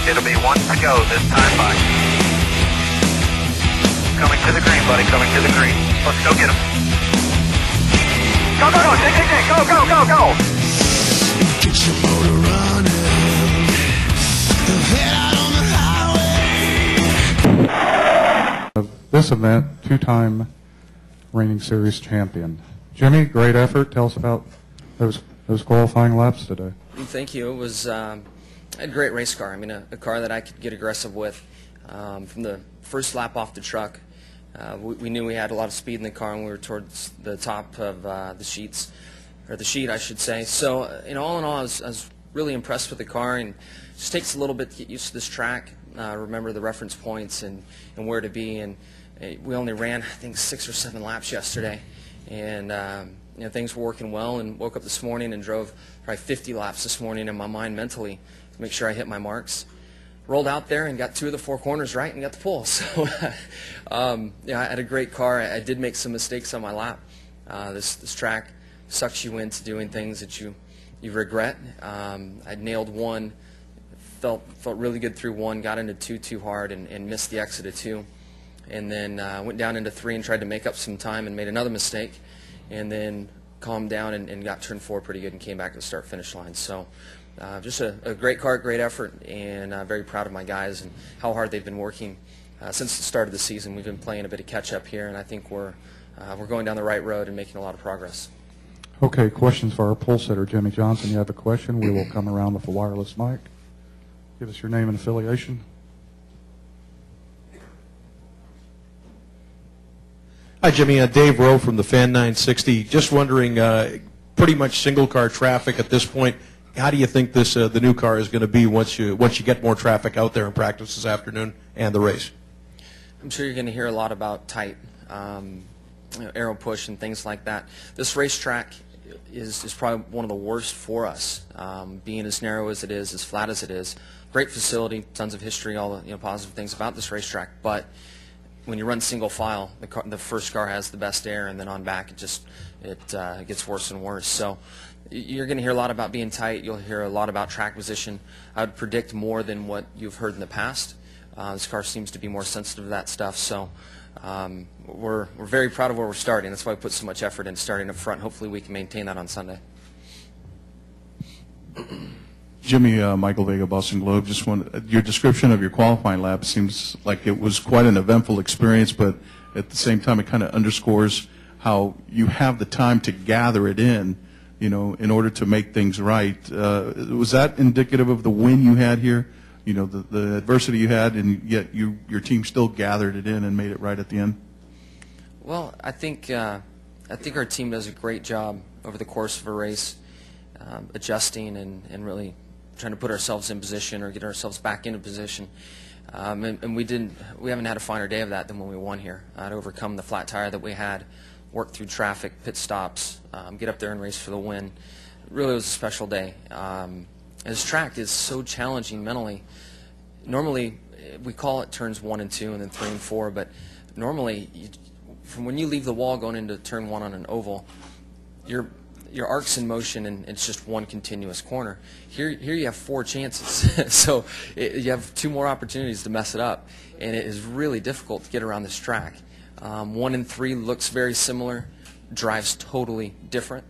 It'll be one to go this time by. Coming to the green, buddy, coming to the green. Let's go get him. Go, go, go, go, go, go, go! Get your motor running. Head out on the highway. This event, two-time reigning series champion. Jimmie, great effort. Tell us about those qualifying laps today. Thank you. It was a great race car. I mean, a car that I could get aggressive with. From the first lap off the truck, we knew we had a lot of speed in the car, and we were towards the top of the sheet, I should say. So, all in all, I was really impressed with the car, and it just takes a little bit to get used to this track, remember the reference points and where to be. And we only ran, I think, 6 or 7 laps yesterday, and things were working well. And woke up this morning and drove probably 50 laps this morning in my mind mentally to make sure I hit my marks. Rolled out there and got 2 of the 4 corners right and got the pole. So, I had a great car. I did make some mistakes on my lap. This track sucks you into doing things that you regret. I nailed 1, felt really good through 1, got into 2 too hard and missed the exit of 2, and then went down into 3 and tried to make up some time and made another mistake, and then calmed down and got turn 4 pretty good and came back to the start-finish line. So. Just a great car, great effort, and very proud of my guys and how hard they've been working since the start of the season. We've been playing a bit of catch-up here, and I think we're going down the right road and making a lot of progress. Okay, questions for our pole sitter, Jimmie Johnson. You have a question? We will come around with a wireless mic. Give us your name and affiliation. Hi, Jimmie. Dave Rowe from the Fan 960. Just wondering, pretty much single-car traffic at this point. How do you think the new car is going to be once you get more traffic out there in practice this afternoon and the race? I'm sure you're going to hear a lot about tight, aero push and things like that. This racetrack is probably one of the worst for us, being as narrow as it is, as flat as it is. Great facility, tons of history, all the positive things about this racetrack. But when you run single file, the first car has the best air, and then on back it gets worse and worse. So. You're going to hear a lot about being tight. You'll hear a lot about track position. I would predict more than what you've heard in the past. This car seems to be more sensitive to that stuff. So we're very proud of where we're starting. That's why we put so much effort in starting up front. Hopefully we can maintain that on Sunday. Jimmie, Michael Vega, Boston Globe. Just your description of your qualifying lap seems like it was quite an eventful experience, but at the same time it kind of underscores how you have the time to gather it in, in order to make things right. Was that indicative of the win you had here? The adversity you had, and yet your team still gathered it in and made it right at the end? Well, I think our team does a great job over the course of a race, adjusting and really trying to put ourselves in position or get ourselves back into position. And we haven't had a finer day of that than when we won here. To overcome the flat tire that we had, work through traffic, pit stops, get up there and race for the win. It really was a special day. This track is so challenging mentally. Normally, we call it turns 1 and 2 and then 3 and 4, but normally, from when you leave the wall going into turn 1 on an oval, your arc's in motion and it's just one continuous corner. Here you have 4 chances, so you have 2 more opportunities to mess it up, and it is really difficult to get around this track. 1 and 3 looks very similar, drives totally different.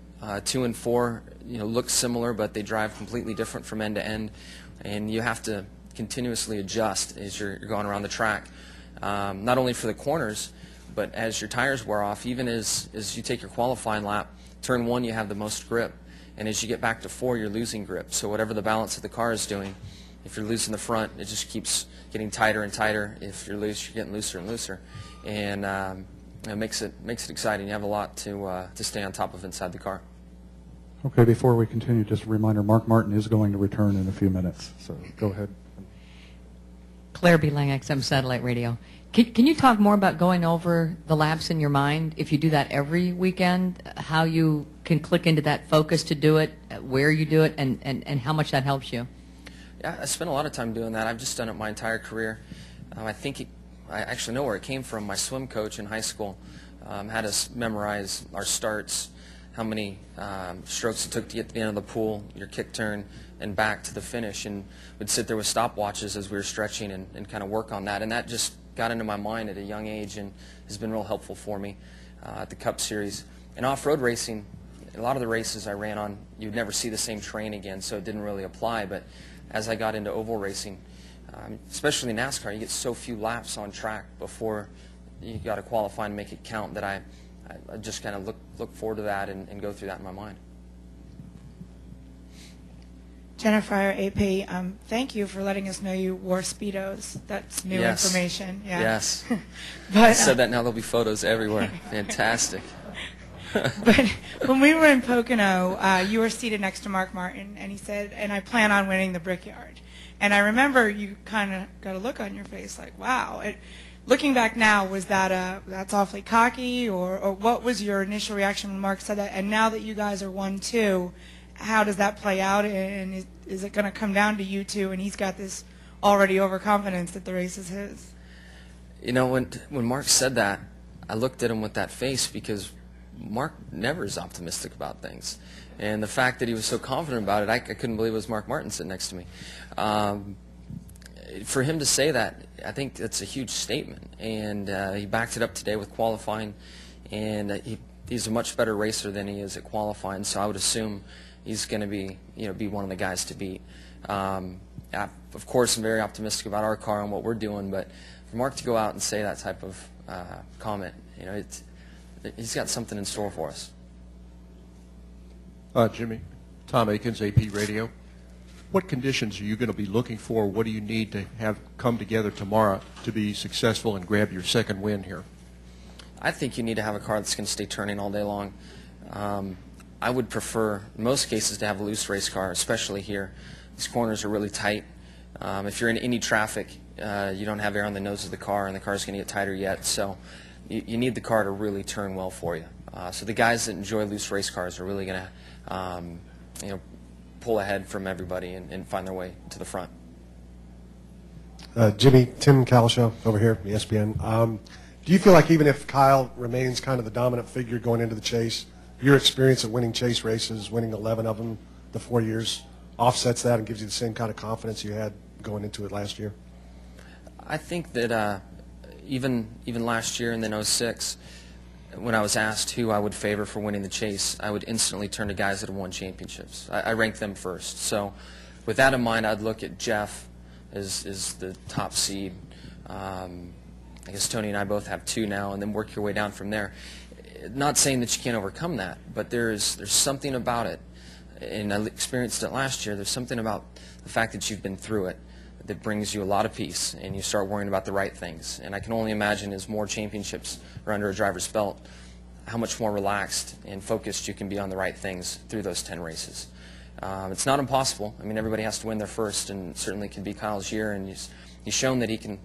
2 and 4, look similar, but they drive completely different from end to end, and you have to continuously adjust as you're going around the track, not only for the corners, but as your tires wear off. Even as you take your qualifying lap, turn 1 you have the most grip, and as you get back to 4 you're losing grip. So whatever the balance of the car is doing, if you're loose in the front, it just keeps getting tighter and tighter. If you're loose, you're getting looser and looser, and it makes it exciting. You have a lot to stay on top of inside the car. Okay, before we continue, just a reminder, Mark Martin is going to return in a few minutes, so go ahead. Claire B. Lang, XM Satellite Radio. Can you talk more about going over the laps in your mind, if you do that every weekend, how you can click into that focus to do it, where you do it, and how much that helps you? Yeah, I spent a lot of time doing that. I've just done it my entire career. I actually know where it came from. My swim coach in high school had us memorize our starts, how many strokes it took to get to the end of the pool, your kick turn, and back to the finish, and would sit there with stopwatches as we were stretching and kind of work on that. And that just got into my mind at a young age and has been real helpful for me at the Cup Series. And off-road racing, a lot of the races I ran on, you'd never see the same terrain again, so it didn't really apply. But as I got into oval racing, especially in NASCAR, you get so few laps on track before you got to qualify and make it count that I just kind of look forward to that and go through that in my mind. Jennifer, AP, thank you for letting us know you wore Speedos. That's new information. Yeah. Yes. But, I said that now there'll be photos everywhere. Fantastic. But when we were in Pocono, you were seated next to Mark Martin, and he said, and I plan on winning the Brickyard. And I remember you kind of got a look on your face like, wow. Looking back now, was that that's awfully cocky, or what was your initial reaction when Mark said that? And now that you guys are 1-2, how does that play out, and is it going to come down to you two, and he's got this already overconfidence that the race is his? You know, when Mark said that, I looked at him with that face because Mark never is optimistic about things. And the fact that he was so confident about it, I couldn't believe it was Mark Martin sitting next to me. For him to say that, I think that's a huge statement. And he backed it up today with qualifying, and he's a much better racer than he is at qualifying, so I would assume he's going to be one of the guys to beat. Of course, I'm very optimistic about our car and what we're doing, but for Mark to go out and say that type of comment, he's got something in store for us. Jimmie, Tom Akins, AP Radio. What conditions are you going to be looking for? What do you need to have come together tomorrow to be successful and grab your second win here? I think you need to have a car that's going to stay turning all day long. I would prefer, in most cases, to have a loose race car, especially here. These corners are really tight. If you're in any traffic, you don't have air on the nose of the car, and the car's going to get tighter yet. So you need the car to really turn well for you. So the guys that enjoy loose race cars are really going to, pull ahead from everybody and find their way to the front. Jimmie, Tim Calishow over here, ESPN. Do you feel like even if Kyle remains kind of the dominant figure going into the chase, your experience of winning chase races, winning 11 of them the 4 years, offsets that and gives you the same kind of confidence you had going into it last year? I think that even last year and then 06, when I was asked who I would favor for winning the chase, I would instantly turn to guys that have won championships. I ranked them first. So with that in mind, I'd look at Jeff as the top seed. I guess Tony and I both have 2 now, and then work your way down from there. Not saying that you can't overcome that, but there's something about it, and I experienced it last year. There's something about the fact that you've been through it that brings you a lot of peace, and you start worrying about the right things. And I can only imagine as more championships are under a driver's belt, how much more relaxed and focused you can be on the right things through those 10 races. It's not impossible. I mean, everybody has to win their first, and certainly could be Kyle's year, and he's shown that he can.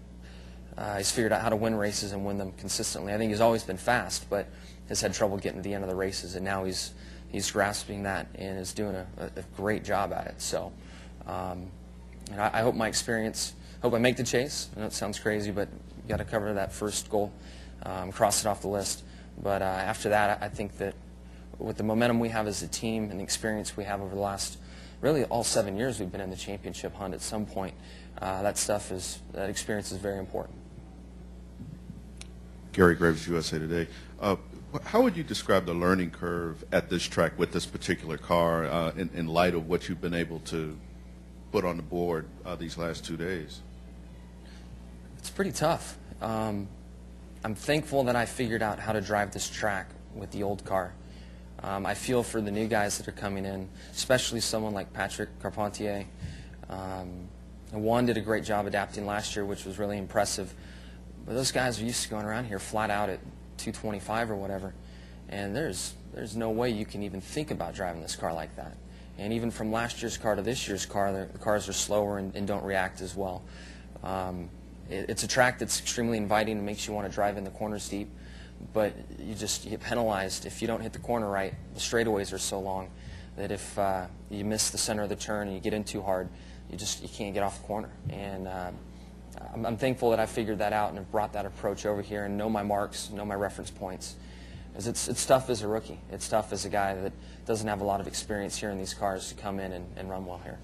He's figured out how to win races and win them consistently. I think he's always been fast, but has had trouble getting to the end of the races, and now he's grasping that and is doing a great job at it. So I hope my experience, hope I make the chase. I know it sounds crazy, but you got to cover that first goal, cross it off the list. But after that, I think that with the momentum we have as a team and the experience we have over the last, really all 7 years we've been in the championship hunt at some point, that experience is very important. Gary Graves, USA Today. How would you describe the learning curve at this track with this particular car in light of what you've been able to put on the board these last 2 days? It's pretty tough. I'm thankful that I figured out how to drive this track with the old car. I feel for the new guys that are coming in, especially someone like Patrick Carpentier. And Juan did a great job adapting last year, which was really impressive. But those guys are used to going around here flat out at 225 or whatever, and there's no way you can even think about driving this car like that. And even from last year's car to this year's car, the cars are slower and don't react as well. It's a track that's extremely inviting and makes you want to drive in the corners deep, but you get penalized if you don't hit the corner right. The straightaways are so long that if you miss the center of the turn and you get in too hard, you can't get off the corner. And I'm thankful that I figured that out and have brought that approach over here and know my marks, know my reference points. 'Cause it's tough as a rookie. It's tough as a guy that doesn't have a lot of experience here in these cars to come in and run well here.